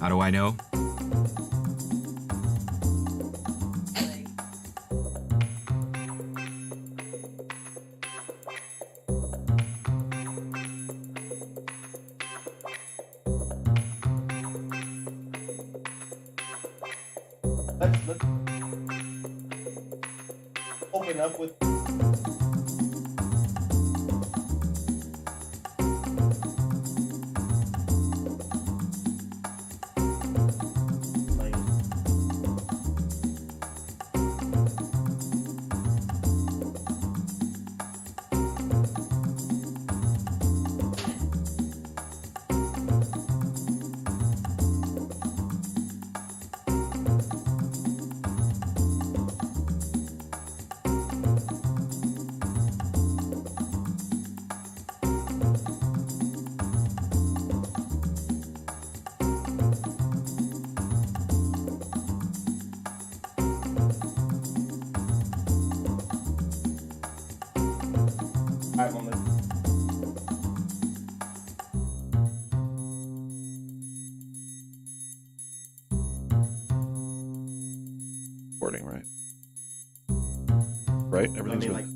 How do I know? Let's open up with. Recording, right? Right? Everything's good.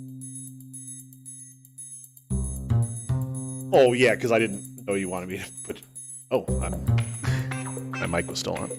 Oh yeah, because I didn't know you wanted me to put. Oh, my mic was still on.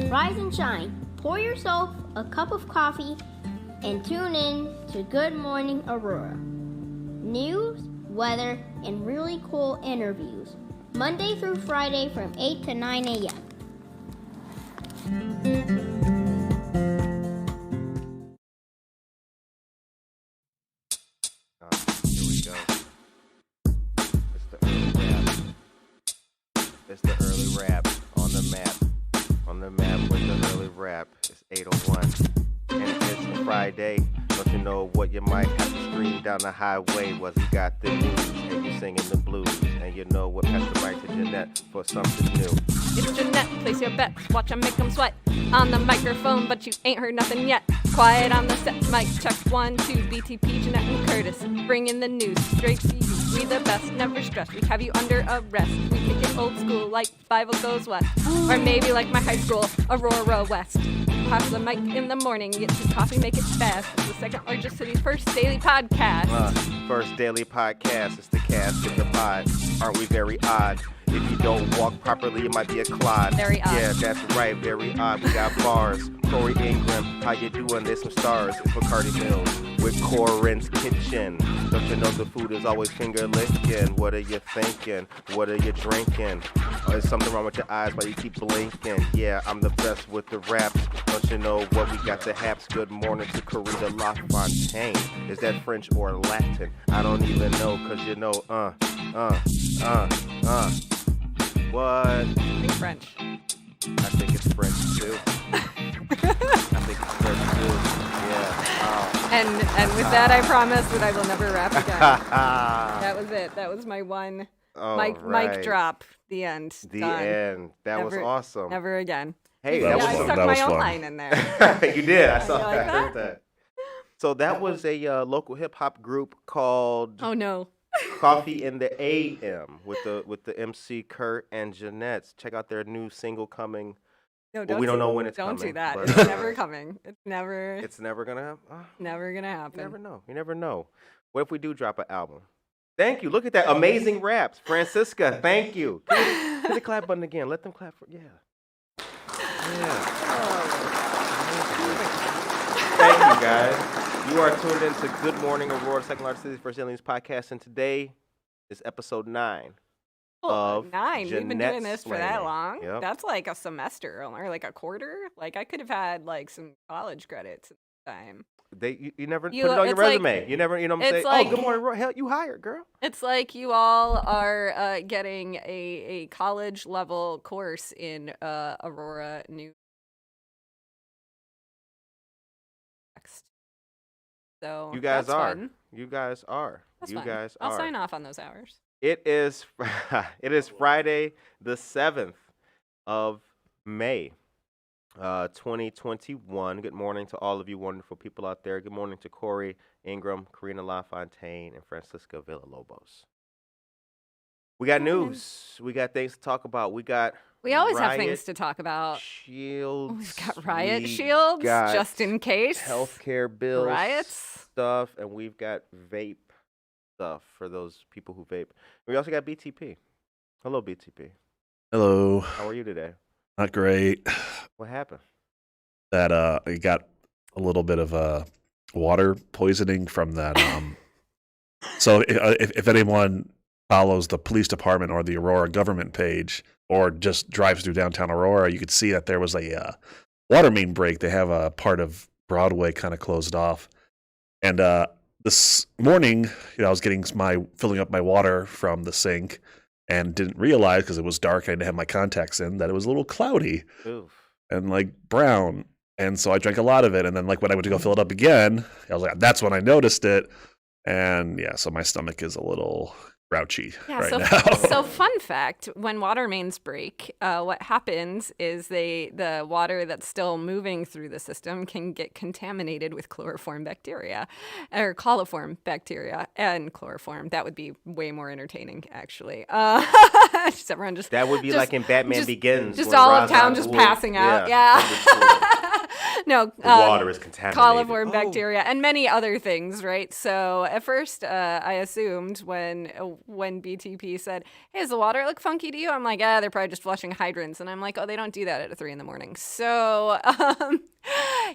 Rise and shine. Pour yourself a cup of coffee and tune in to Good Morning Aurora. News, weather, and really cool interviews. Monday through Friday from 8 to 9 a.m. Here we go. It's the early rap on the map. On the map with the early rap. It's 8:01. And it's a Friday. Don't you know what you might have to scream down the highway? Was he got the news and you singing the blues? And you know what, pass the mic to Jenette for something new. It's Jenette, place your bets, watch 'em make 'em sweat. On the microphone, but you ain't heard nothing yet. Quiet on the set, mic check 1, 2, BTP, Jenette and Curtis. Bringing the news straight to you. We the best, never stress, we have you under arrest. We kick it old school like Bible goes west. Or maybe like my high school, Aurora West. Pass the mic in the morning, get some coffee, make it fast. It's the second largest city's first daily podcast. First daily podcast, it's the cast in the pod. Aren't we very odd? If you don't walk properly, you might be a clod. Very odd. Yeah, that's right, very odd. We got bars. Corey Ingram, how you doing? There's some stars. It's Bacardi Mills with Corin's Kitchen. Don't you know the food is always finger licking? What are you thinking? What are you drinking? Is something wrong with your eyes while you keep blinking? Yeah, I'm the best with the raps. Don't you know what we got to haps? Good morning to Corita LaFontaine. Is that French or Latin? I don't even know, cause you know, What? I think French. I think it's French too. I think it's French too. Yeah. And with that, I promise that I will never rap again. That was it. That was my one mic drop. The end. The Done. end. That was awesome. Never again. Hey, That was I fun. stuck That my was own fun. line in there. You did. I saw You like that. I heard that. So that was a local hip hop group called Oh no. Coffee in the AM with the MC Kurt and Jenette. Check out their new single coming. No, Well, we don't know when it's Don't coming. do that. but, It's never coming. It's never gonna happen. never gonna You happen. never know. You never know. What if we do drop an album? Thank you. Look at that. Amazing raps. Francisca, thank you. Hit the clap button again. Let them clap for, yeah. Thank you, guys. You are tuned in to Good Morning Aurora, second largest city's first aliens podcast, and today is episode 9. Of 9. We've been doing this for that Jenette long. Yep. That's like a semester or like a quarter. Like I could have had like some college credits. time. You never You- put it on your it's like- resume. You never, it's say, like- oh, good morning, Hell, you hired, girl. It's like you all are getting a college level course in Aurora New. So You guys that's are. fun. You guys are. That's you fun. guys I'll are. sign off on those hours. It is Friday the 7th of May, 2021. Good morning to all of you wonderful people out there. Good morning to Corey Ingram, Karina LaFontaine, and Francisca Villalobos. We got Morning. news. We got things to talk about. We got We always have riot things to talk about. shields. We've got riot we shields got just in case. healthcare bills, Riots. stuff, and we've got vape stuff for those people who vape. We also got BTP. Hello, BTP. Hello. How are you today? Not great. What happened? That I got a little bit of water poisoning from that. So if anyone follows the police department or the Aurora government page, or just drives through downtown Aurora, you could see that there was a water main break. They have a part of Broadway kind of closed off, and this morning, I was filling up my water from the sink, and didn't realize because it was dark. I didn't have my contacts in that it was a little cloudy Oof. and like brown, and so I drank a lot of it. And then like when I went to go fill it up again, I was like, that's when I noticed it, and yeah, so my stomach is a little grouchy right now. So fun fact, when water mains break, what happens is the water that's still moving through the system can get contaminated with chloroform bacteria or coliform bacteria and chloroform. That would be way more entertaining, actually. Everyone just That would be like in Batman Begins. just when all of Ra's town al just Ghul- passing out. No, The water is contaminated. coliform Oh. bacteria and many other things, right? So at first, I assumed when BTP said, "Hey, does the water look funky to you?" I'm like, they're probably just flushing hydrants, and I'm like, oh, they don't do that at 3 a.m. So,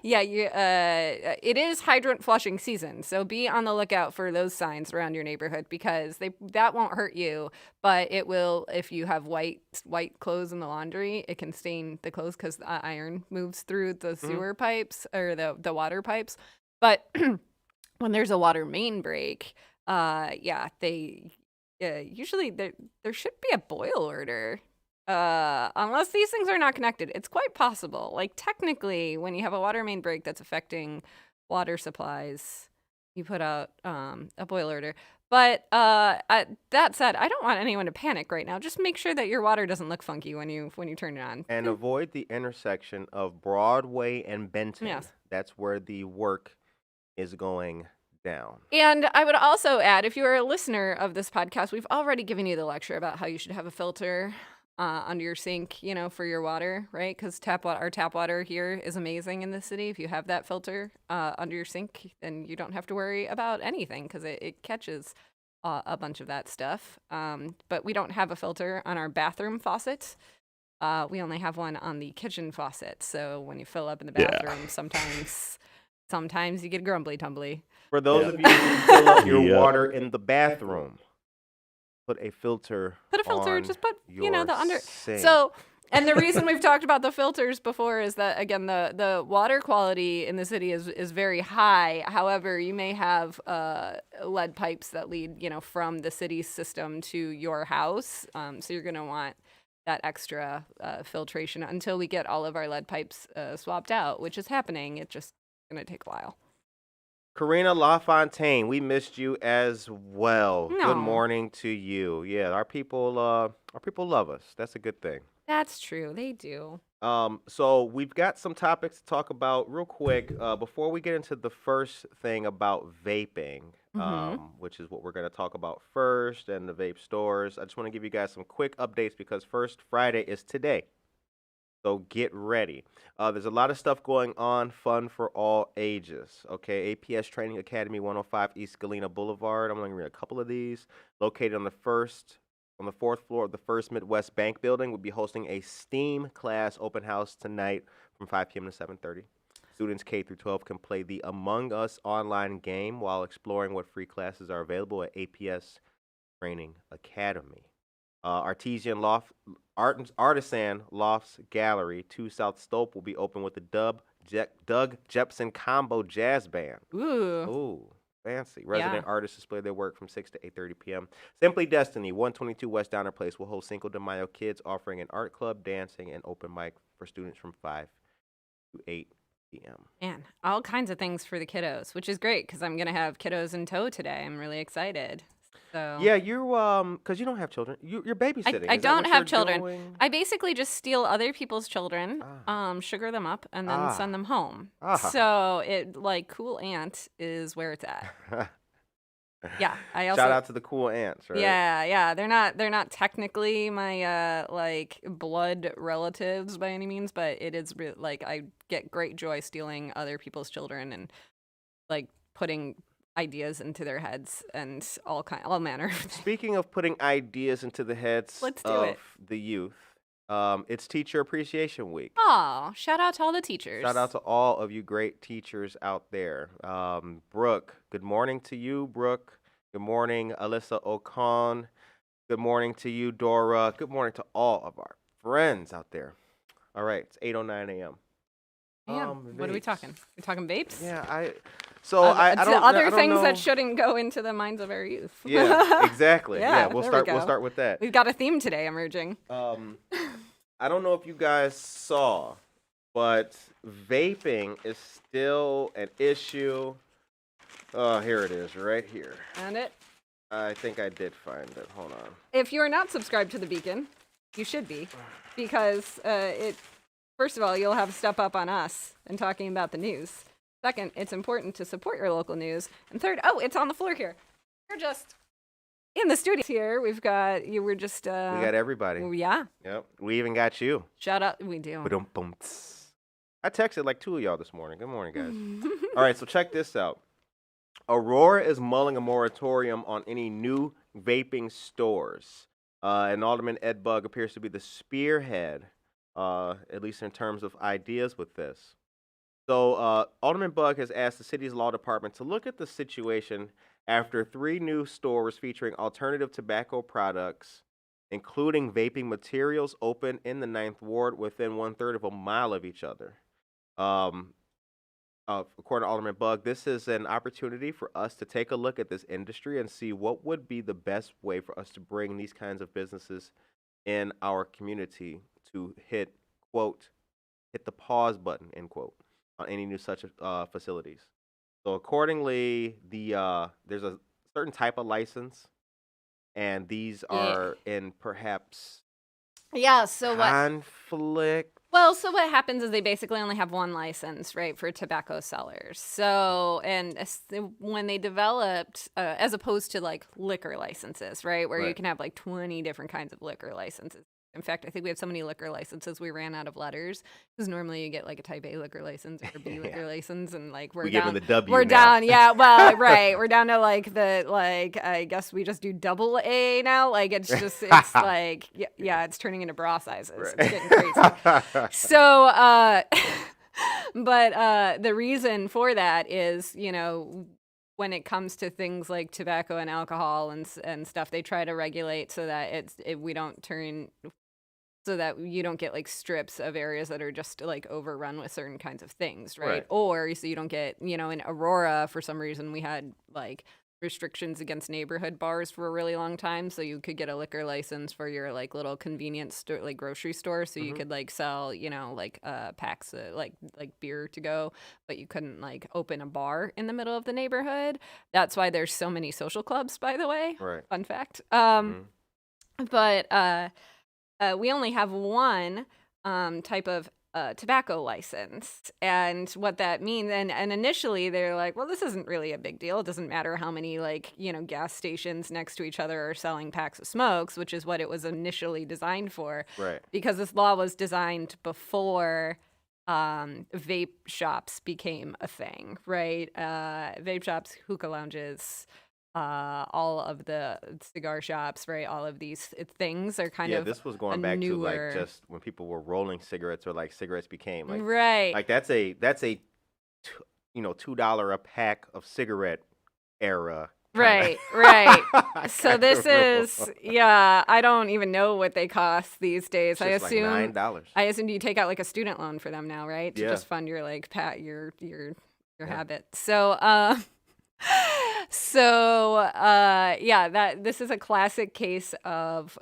yeah, it is hydrant flushing season. So be on the lookout for those signs around your neighborhood because that won't hurt you, but it will if you have white clothes in the laundry. It can stain the clothes because the iron moves through the sewer pipes or the water pipes. But when there's a water main break, they usually there should be a boil order. Unless these things are not connected, it's quite possible. Like technically, when you have a water main break that's affecting water supplies, you put out a boil order. But that said, I don't want anyone to panic right now. Just make sure that your water doesn't look funky when you turn it on. And avoid the intersection of Broadway and Benton. Yes. That's where the work is going down. And I would also add, if you are a listener of this podcast, we've already given you the lecture about how you should have a filter under your sink, for your water, right? Because our tap water here is amazing in the city. If you have that filter under your sink, then you don't have to worry about anything because it catches a bunch of that stuff. But we don't have a filter on our bathroom faucet. We only have one on the kitchen faucet. So when you fill up in the bathroom, sometimes you get grumbly tumbly. For those of you who fill up your water in the bathroom, put a filter on just put, your the under. sink. So, and the reason we've talked about the filters before is that, again, the water quality in the city is very high. However, you may have lead pipes that lead, from the city's system to your house. So you're going to want that extra filtration until we get all of our lead pipes swapped out, which is happening. It's just going to take a while. Karina LaFontaine, we missed you as well. No. Good morning to you. Yeah, our people love us. That's a good thing. That's true. They do. So we've got some topics to talk about real quick before we get into the first thing about vaping, which is what we're going to talk about first, and the vape stores. I just want to give you guys some quick updates because First Friday is today. So get ready. There's a lot of stuff going on, fun for all ages. Okay, APS Training Academy, 105 East Galena Boulevard. I'm going to read a couple of these. Located on the fourth floor of the First Midwest Bank Building, we'll be hosting a STEAM class open house tonight from 5 p.m. to 7:30. Students K through 12 can play the Among Us online game while exploring what free classes are available at APS Training Academy. Artesian Artisan Lofts Gallery 2 South Stope will be open with the Doug Jepson Combo Jazz Band. Ooh. Ooh, fancy. Resident Yeah. artists display their work from 6 to 8:30 p.m. Simply Destiny, 122 West Downer Place, will host Cinco de Mayo Kids, offering an art club, dancing, and open mic for students from 5 to 8 p.m. Man, all kinds of things for the kiddos, which is great because I'm going to have kiddos in tow today. I'm really excited. So Yeah, you because you don't have children. You're babysitting. I Is that don't what have you're children. doing? I basically just steal other people's children, sugar them up, and then send them home. So it like Cool Aunt is where it's at. Yeah, I also Shout out to the cool ants, right? Yeah. They're not technically my like blood relatives by any means, but it is like I get great joy stealing other people's children and like putting ideas into their heads and all manner of things. Speaking of putting ideas into the heads Let's do of it. the youth, it's Teacher Appreciation Week. Oh, shout out to all the teachers. Shout out to all of you great teachers out there. Brooke, good morning to you, Brooke. Good morning, Alyssa Ocon. Good morning to you, Dora. Good morning to all of our friends out there. All right, it's 8:09 a.m. What are we vapes. talking? We talking vapes? Yeah, I don't other I don't things know. that shouldn't go into the minds of our youth. Yeah, exactly. Yeah, We'll there we start go. with that. We've got a theme today emerging. I don't know if you guys saw, but vaping is still an issue. Oh, here it is, right here. And it. I think I did find it. Hold on. If you are not subscribed to the Beacon, you should be, because first of all, you'll have stuff up on us and talking about the news. Second, it's important to support your local news. And third, it's on the floor here. You're just in the studio here. We got everybody. Yeah. Yep. We even got you. Shout out. We do. Ba-dum-bum-ts. I texted like 2 of y'all this morning. Good morning, guys. All right, so check this out. Aurora is mulling a moratorium on any new vaping stores. And Alderman Ed Bugg appears to be the spearhead, at least in terms of ideas with this. So Alderman Bugg has asked the city's law department to look at the situation after 3 new stores featuring alternative tobacco products, including vaping materials, opened in the 9th Ward within 1/3 of a mile of each other. According to Alderman Bugg, this is an opportunity for us to take a look at this industry and see what would be the best way for us to bring these kinds of businesses in our community to hit, quote, hit the pause button, end quote, on any new such facilities. So accordingly, there's a certain type of license, and these are in perhaps Yeah. So what? conflict. Well, so what happens is they basically only have one license, right, for tobacco sellers. So, when they developed, as opposed to like liquor licenses, right, where you Right. can have like 20 different kinds of liquor licenses. In fact, I think we have so many liquor licenses we ran out of letters, because normally you get like a type A liquor license or B liquor license, and like we're giving down. the W We're now. down, yeah. Well, right, we're down to like I guess we just do double A now. Like it's like yeah, it's turning into bra sizes. Right. It's getting crazy. So, but the reason for that is, when it comes to things like tobacco and alcohol and stuff, they try to regulate so that we don't turn, so that you don't get like strips of areas that are just like overrun with certain kinds of things, right? Or so you don't get, in Aurora, for some reason, we had like restrictions against neighborhood bars for a really long time, so you could get a liquor license for your like little convenience store, like grocery store, so you could like sell like packs of, like beer to go, but you couldn't like open a bar in the middle of the neighborhood. That's why there's so many social clubs, by the way. Right. Fun fact. But we only have one type of tobacco license, and what that means, and initially they're like, well, this isn't really a big deal. It doesn't matter how many gas stations next to each other are selling packs of smokes, which is what it was initially designed for. Right. Because this law was designed before vape shops became a thing, right? Vape shops, hookah lounges, all of the cigar shops, right? All of these things are kind of this was going back to like just when people were rolling cigarettes, or like cigarettes became like right. Like that's a $2 a pack of cigarette era Right. So this is, I don't even know what they cost these days. I It's assume like $9. I assume you take out like a student loan for them now, right? To Yeah. just fund your like your Yeah. habit. So this is a classic case of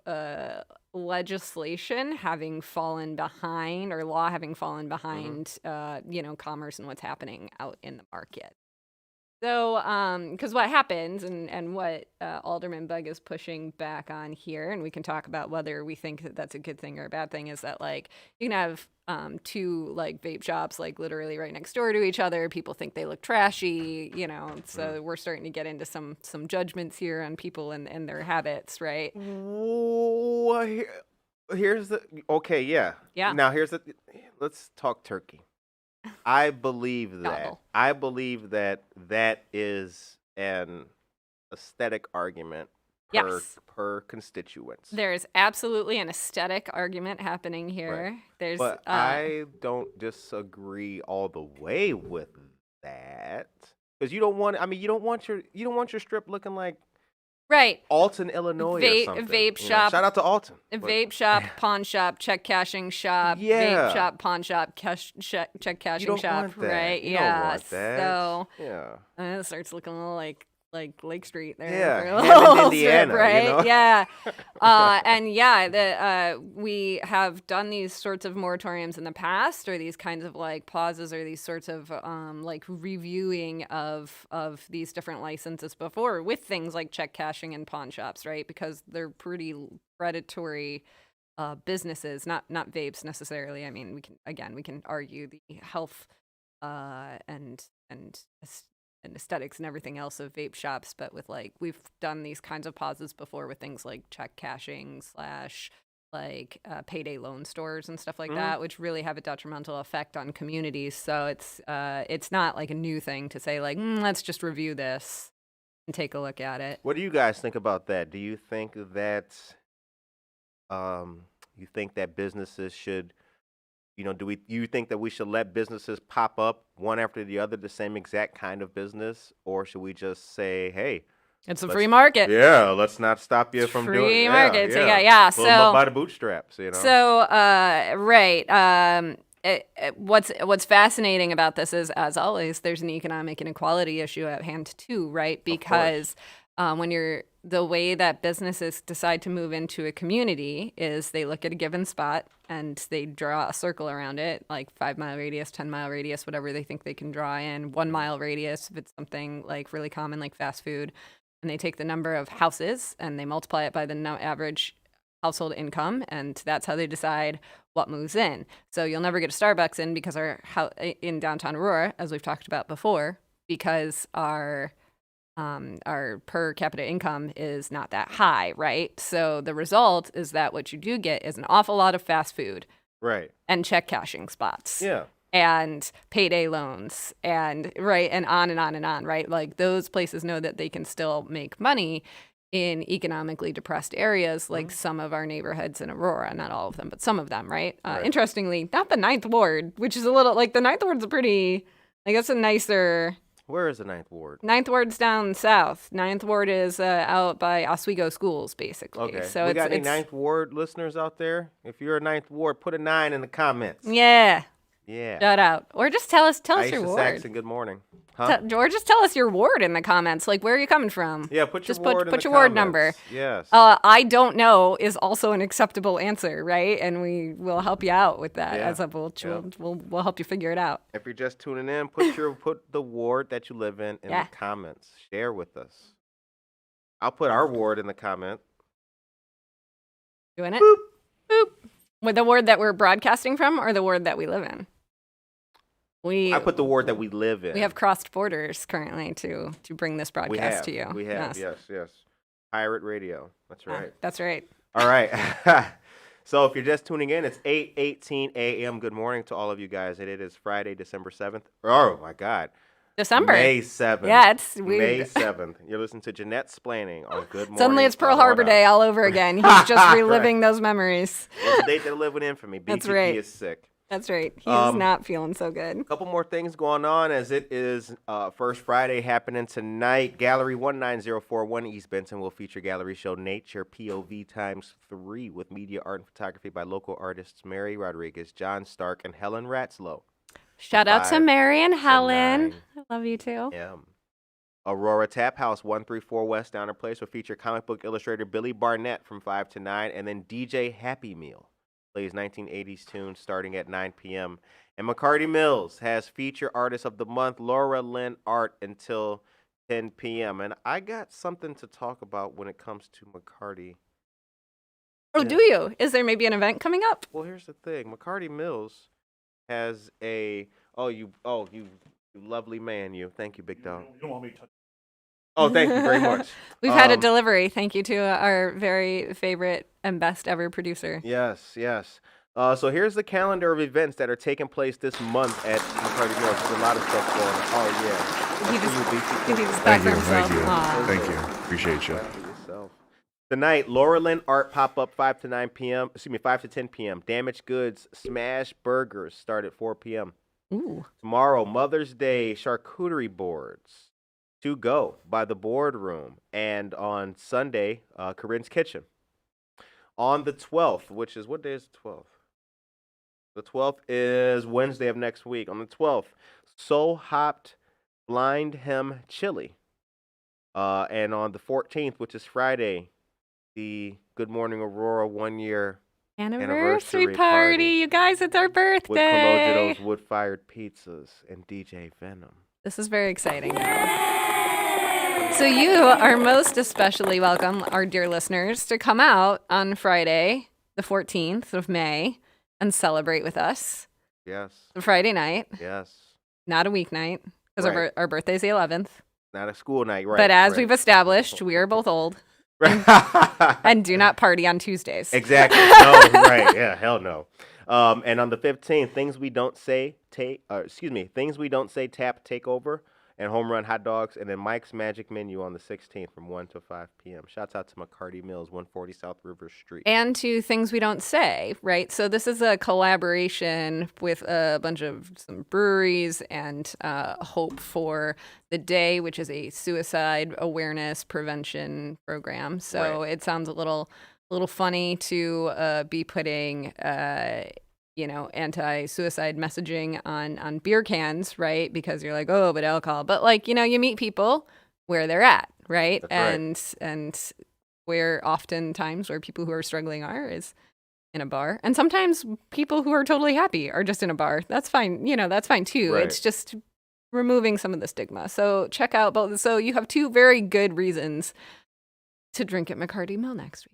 legislation having fallen behind, or law having fallen behind commerce and what's happening out in the market. So, because what happens, and what Alderman Bugg is pushing back on here, and we can talk about whether we think that that's a good thing or a bad thing, is that like you can have two like vape shops like literally right next door to each other. People think they look trashy, So we're starting to get into some judgments here on people and their habits, right? Here's the okay, yeah. Yeah. Now let's talk turkey. I believe that. Gobble. I believe that is an aesthetic argument Yes. per constituents. There's absolutely an aesthetic argument happening here. Right. There's But I don't disagree all the way with that, because you don't want your strip looking like right. Alton, Illinois, or something. Vape You know? shop. Shout out to Alton. A But vape shop, pawn shop, check cashing shop, Yeah. vape shop, pawn shop, check you cashing don't shop, want that. right? You Yeah. don't want that. So yeah. it starts looking a little like Lake Street there. Yeah, for a Hammond, little Indiana, strip, right? you know? Yeah. We have done these sorts of moratoriums in the past, or these kinds of like pauses, or these sorts of like reviewing of these different licenses before, with things like check cashing and pawn shops, right? Because they're pretty predatory businesses, not vapes necessarily. I mean, we can argue the health and aesthetics and everything else of vape shops, but with like we've done these kinds of pauses before with things like check cashing / like payday loan stores and stuff like that, which really have a detrimental effect on communities. So it's not like a new thing to say like let's just review this and take a look at it. What do you guys think about that? Do you think that businesses should, you think that we should let businesses pop up one after the other, the same exact kind of business, or should we just say, hey, It's a free market. yeah, let's not stop you It's from free doing it. market. So, Pull 'em up by the bootstraps, So, right. What's fascinating about this is, as always, there's an economic inequality issue at hand too, right? Because when the way that businesses decide to move into a community is they look at a given spot and they draw a circle around it, like 5-mile radius, 10-mile radius, whatever they think they can draw in, 1-mile radius if it's something like really common like fast food. And they take the number of houses and they multiply it by the average household income, and that's how they decide what moves in. So you'll never get a Starbucks in downtown Aurora, as we've talked about before, because our per capita income is not that high, right? So the result is that what you do get is an awful lot of fast food, Right. and check cashing spots. Yeah. And payday loans, and right, and on and on and on, right? Like those places know that they can still make money in economically depressed areas, like some of our neighborhoods in Aurora, not all of them, but some of them, right? Right. Interestingly, not the 9th Ward, which is a little, like the 9th Ward's a pretty, I guess, a nicer, Where is the 9th Ward? 9th Ward's down south. 9th Ward is out by Oswego Schools, basically. Okay. So we got any it's 9th Ward listeners out there? If you're a 9th Ward, put a 9 in the comments. yeah, Yeah. shout out. Or just tell us your Aisha ward. Saxon, good morning. Huh? Or just tell us your ward in the comments. Like, where are you coming from? Yeah, put your Just ward in put the your ward number. comments. Yes. I don't know is also an acceptable answer, right? And we will help you out with that. Yeah. We'll help you figure it out. If you're just tuning in, put the ward that you live in Yeah. the comments. Share with us. I'll put our ward in the comment. Doing it? Boop. With the ward that we're broadcasting from, or the ward that we live in? I put the ward that we live in. We have crossed borders currently to bring this broadcast to you. We have. Yes. Pirate radio. That's right. That's right. All right. So if you're just tuning in, it's 8:18 a.m. Good morning to all of you guys. And it is Friday, December 7th. Oh, my God. December. May 7th. Yeah, it's May weird. 7th. You're listening to Jenette Splaining on Good Morning. Suddenly it's Pearl Harbor Aurora. Day all over again. He's just reliving those memories. It's the date that'll live with infamy. BGP That's right. is sick. That's right. He's Um, not feeling so good. A couple more things going on as it is First Friday happening tonight. Gallery 19041 East Benton will feature gallery show Nature POV ×3 with media art and photography by local artists Mary Rodriguez, John Stark, and Helen Ratzlow. Shout out to 5 Mary and to Helen. 9 I love you too. a.m. Aurora Tap House 134 West Downer Place will feature comic book illustrator Billy Barnett from 5 to 9, and then DJ Happy Meal plays 1980s tunes starting at 9 p.m. And McCarty Mills has feature artist of the month Laura Lynn Art until 10 p.m. And I got something to talk about when it comes to McCarty. Oh, Yeah. do you? Is there maybe an event coming up? Well, here's the thing. McCarty Mills has a you lovely man, you. Thank you, big dog. You don't want me to touch. Oh, thank you very much. We've had a delivery. Thank you to our very favorite and best ever producer. Yes. So here's the calendar of events that are taking place this month at McCarty Mills. There's a lot of stuff going on. Oh, yeah. He That's for you, BC. He just Thank thought for you, thank himself. you, Aw. thank you. Appreciate you. Clap for yourself. Tonight, Laura Lynn Art pop-up 5 to 9 p.m. 5 to 10 p.m. Damaged Goods Smash Burgers start at 4 p.m. Ooh. Tomorrow, Mother's Day charcuterie boards to go by the boardroom. And on Sunday, Corinne's Kitchen. On the 12th, which is, what day is the 12th? The 12th is Wednesday of next week. On the 12th, Soul Hopped Blind Hem Chili. And on the 14th, which is Friday, the Good Morning Aurora 1-year Anniversary party. You guys, it's our with birthday. Cologito's wood-fired pizzas and DJ Venom. This is very exciting. So you are most especially welcome, our dear listeners, to come out on Friday, the 14th of May, and celebrate with us. Yes, The Friday night, yes. not a weeknight, because Right. our birthday's the 11th. Not a school night, right? But as right. we've established, we are both old and do not party on Tuesdays. Exactly. No, right. Yeah, hell no. And on the 15th, things we don't say tap take over and home run hot dogs, and then Mike's Magic Menu on the 16th from 1 to 5 p.m. Shouts out to McCarty Mills, 140 South River Street. And to Things We Don't Say, right? So this is a collaboration with a bunch of some breweries and Hope for the Day, which is a suicide awareness prevention program. So Right. it sounds a little funny to be putting anti-suicide messaging on beer cans, right? Because you're like, oh, but alcohol. But like, you meet people where they're at, right? That's right. And where oftentimes where people who are struggling are is in a bar. And sometimes people who are totally happy are just in a bar. That's fine. That's fine too. Right. It's just removing some of the stigma. So check out both. So you have two very good reasons to drink at McCarty Mill next week.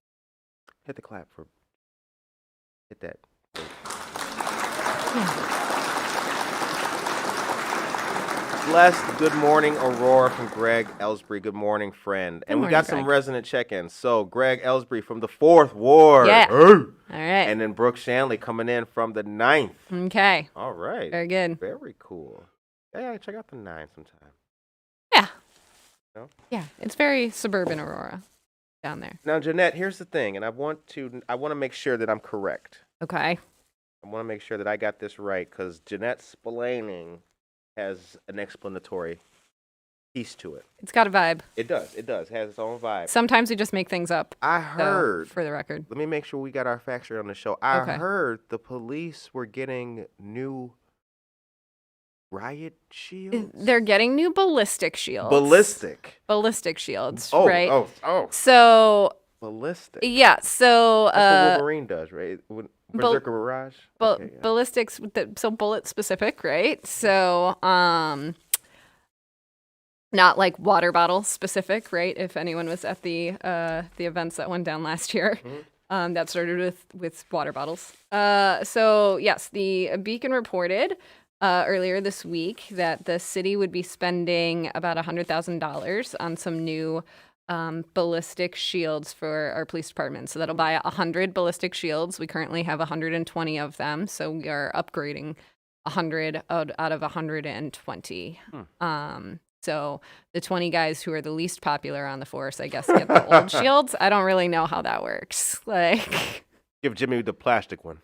Hit the clap for. Hit that. Blessed good morning, Aurora from Greg Ellsbury. Good morning, friend. And we morning, got some Greg. resident check-ins. So Greg Ellsbury from the 4th Ward. Yeah. Hey. All right. And then Brooke Shanley coming in from the 9th. Okay. All right. Very good. Very cool. Yeah, check out the 9 sometime. Yeah. No? Yeah. It's very suburban Aurora down there. Now, Jenette, here's the thing, and I want to make sure that I'm correct. Okay. I want to make sure that I got this right, because Jeanette's splaining has an explanatory piece to it. It's got a vibe. It does. It has its own vibe. Sometimes we just make things up. I though, heard, for the record. let me make sure we got our facts right on the show. I Okay. heard the police were getting new riot shields. They're getting new ballistic shields. Ballistic shields, Oh, right? oh, So, ballistic. yeah, so That's what Wolverine does, right? Berserker Mirage. Okay, yeah. ballistics, so bullet specific, right? So, not like water bottle specific, right? If anyone was at the events that went down last year. Mhm. That started with water bottles. So yes, the Beacon reported earlier this week that the city would be spending about $100,000 on some new ballistic shields for our police department. So that'll buy 100 ballistic shields. We currently have 120 of them, so we are upgrading 100 out of 120. So the 20 guys who are the least popular on the force, I guess, get the old shields. I don't really know how that works. Like, Give Jimmy the plastic one.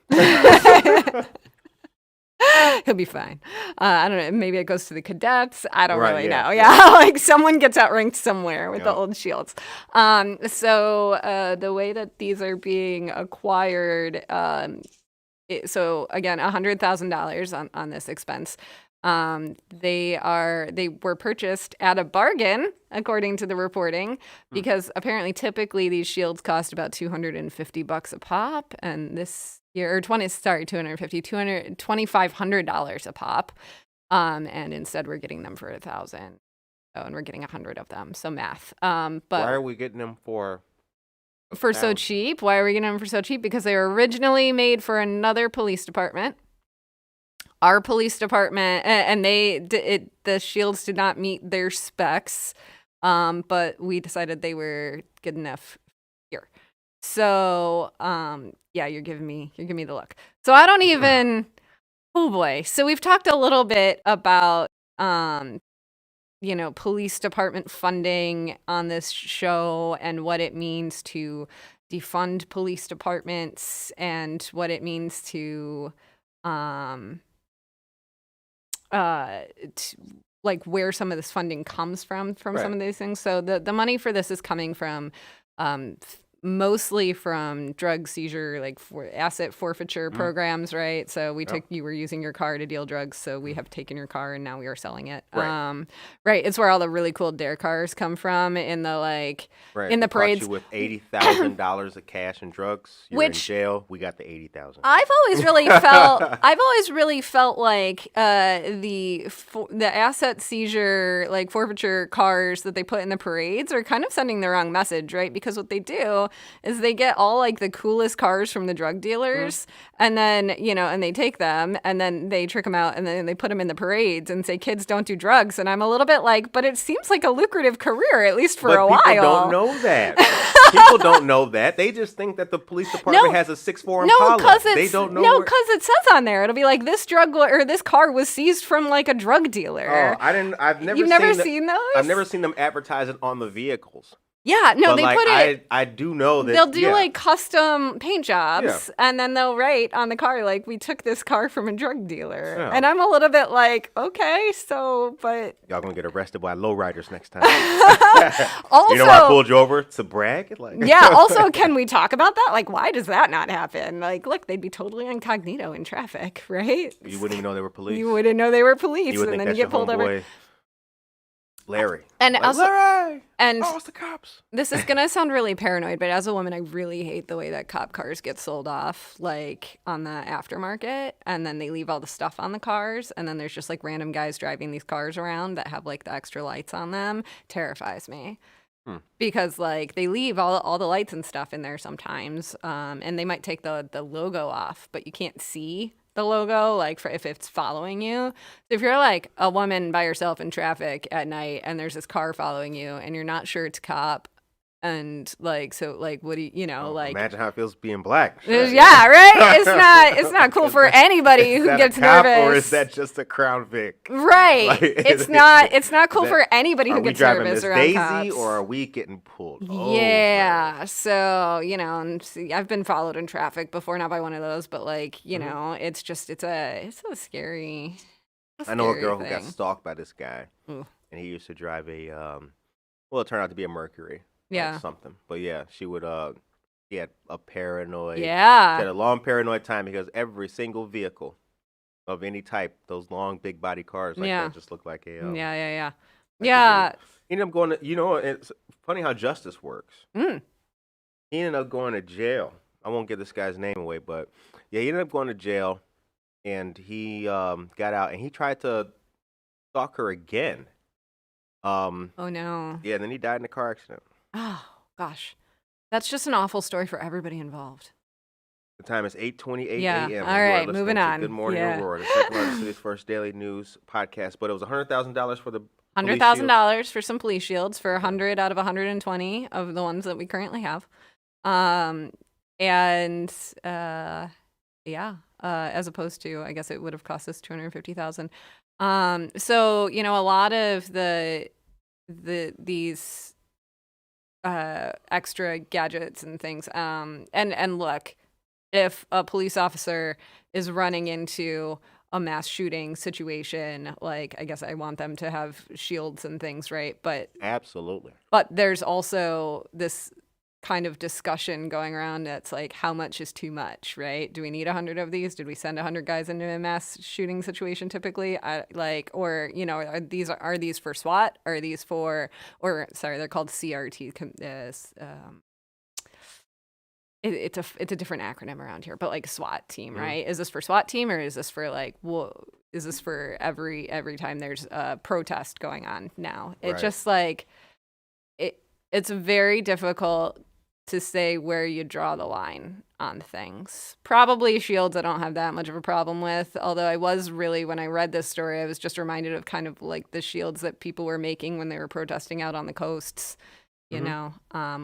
He'll be fine. I don't know. Maybe it goes to the cadets. I don't Right, really yeah, know. yeah. Yeah, like someone gets outranked somewhere with the Yeah. old shields. So the way that these are being acquired, so again, $100,000 on this expense. They were purchased at a bargain, according to the reporting, because apparently typically these shields cost about $250 a pop, and this year, or $2,500 a pop, and instead we're getting them for $1,000. Oh, and we're getting 100 of them. So math. But Why are we getting them for so $1,000? cheap? Why are we getting them for so cheap? Because they were originally made for another police department. Our police department, and the shields did not meet their specs, but we decided they were good enough here. So, yeah, you're giving me the look. So I don't even. Oh boy. So we've talked a little bit about, police department funding on this show and what it means to defund police departments and what it means to, like where some of this funding comes from Right. some of these things. So the money for this is coming from mostly from drug seizure, like for asset forfeiture programs, right? So you were using your car to deal drugs, so we have taken your car and now we are selling it. Right. Right. It's where all the really cool dare cars come from in the Right. in the We caught parades. you with $80,000 of cash and drugs. You're in Which- jail. We got the $80,000. I've always really felt like the asset seizure, like forfeiture cars that they put in the parades are kind of sending the wrong message, right? Because what they do is they get all like the coolest cars from the drug dealers, and then and they take them and then they trick them out and then they put them in the parades and say kids don't do drugs. And I'm a little bit like, but it seems like a lucrative career, at least for a while. People don't know that. People don't know that. They just think that the police department has a 6'4" Impala. They don't know. Because it says on there, it'll be like this this car was seized from like a drug dealer. Oh, I've never. You've never seen those? I've never seen them advertising on the vehicles. Yeah, no, But they like, put it. I do know that They'll do yeah. like custom paint jobs, Yeah. and then they'll write on the car like, "We took this car from a drug dealer." Yeah. And I'm a little bit like, okay, so, but Y'all gonna get arrested by lowriders next time. also, You know why I pulled you over to brag? Like, yeah. Also, can we talk about that? Like, why does that not happen? Like, look, they'd be totally incognito in traffic, right? You wouldn't even know they were police. You wouldn't know they were police, You would and think then you that's get your pulled over. homeboy, Larry. And Like, also, Larry! and Oh, it's the cops. this is gonna sound really paranoid, but as a woman, I really hate the way that cop cars get sold off, like on the aftermarket, and then they leave all the stuff on the cars, and then there's just like random guys driving these cars around that have like the extra lights on them. Terrifies me. Because like they leave all the lights and stuff in there sometimes, and they might take the logo off, but you can't see the logo like if it's following you. So if you're like a woman by yourself in traffic at night and there's this car following you and you're not sure it's a cop, and like so like what do you like Imagine how it feels being black. yeah, right? It's not cool for anybody Is who that gets a cop, nervous. or is that just a Crown Vic? Right. Like, it's not cool that- for anybody Are who we gets driving nervous Miss around Daisy, cops. or are we getting pulled? Yeah. So, and see, I've been followed in traffic before, not by one of those, but like, it's just, it's a scary. I know a scary girl who got thing. stalked by this guy, Ooh. and he used to drive a, well, it turned out to be a Mercury. Like Yeah. something. But yeah, he had a paranoid. She had Yeah. a long paranoid time because every single vehicle of any type, those long, big body cars like Yeah. that just look like a. Yeah. like Yeah. He ended up going to, it's funny how justice works. Mm. He ended up going to jail. I won't give this guy's name away, but yeah, he ended up going to jail, and he got out, and he tried to stalk her again. Oh no. Yeah, and then he died in a car accident. Oh gosh. That's just an awful story for everybody involved. The time is 8:28 Yeah. a.m. All You are right, listening moving to on. Good Morning Yeah. Aurora, the second largest city's first daily news podcast. But it was $100,000 for the $100,000 for some police shields for 100 out of 120 of the ones that we currently have. As opposed to, I guess it would have cost us $250,000. So, a lot of these extra gadgets and things. And look, if a police officer is running into a mass shooting situation, like I guess I want them to have shields and things, right? But Absolutely. there's also this kind of discussion going around that's like, how much is too much, right? Do we need 100 of these? Did we send 100 guys into a mass shooting situation typically? Or you know, are these for SWAT? Are these for, or sorry, they're called CRT. It's a different acronym around here, but like SWAT team, right? Is this for SWAT team, or is this for like, is this for every time there's a protest going on now? It Right. just like it's very difficult to say where you draw the line on things. Probably shields I don't have that much of a problem with, although I was really, when I read this story, I was just reminded of kind of like the shields that people were making when they were protesting out on the coasts, you know,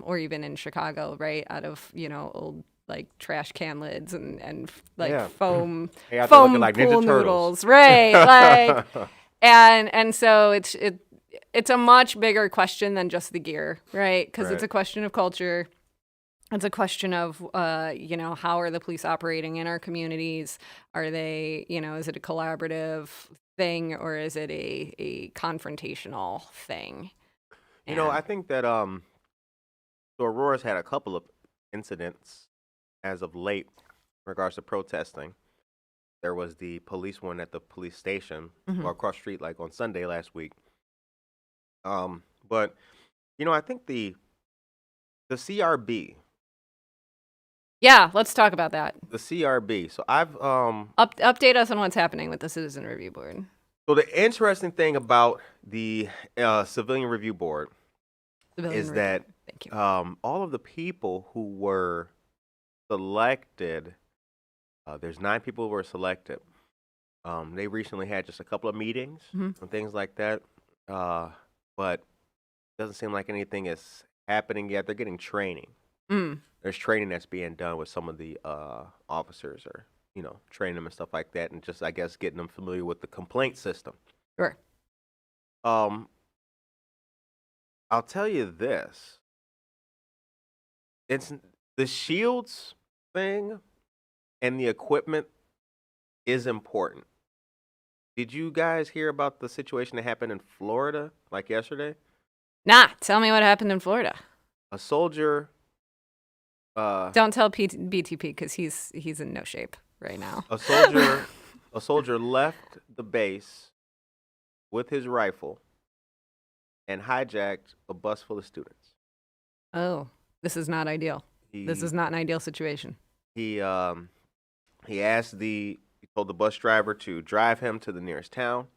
or even in Chicago, right, out of, you know, old like trash can lids and like Yeah. foam Hey, out there looking foam like pool Ninja Turtles. noodles, right? Like, and so it's a much bigger question than just the gear, right? Because it's Right. a question of culture. It's a question of, you know, how are the police operating in our communities? Are they, you know, is it a collaborative thing, or is it a confrontational thing? You know, And- I think that so Aurora's had a couple of incidents as of late in regards to protesting. There was the police one at the police station or across the street, like on Sunday last week. But you know, I think the CRB, yeah, let's talk about that. the CRB. So I've Update us on what's happening with the Citizen Review Board. so the interesting thing about the Civilian Review Board Civilian is Review. that Thank you. all of the people who were selected, there's 9 people who were selected. They recently had just a couple of meetings and things like that, but it doesn't seem like anything is happening yet. They're getting training. There's training that's being done with some of the officers, or you know, training them and stuff like that, and just I guess getting them familiar with the complaint system. Sure. I'll tell you this. It's the shields thing and the equipment is important. Did you guys hear about the situation that happened in Florida like yesterday? Nah, tell me what happened in Florida. A soldier Don't tell BTP because he's in no shape right now. a soldier left the base with his rifle and hijacked a bus full of students. Oh, this is not ideal. This is not an ideal situation. He told the bus driver to drive him to the nearest town.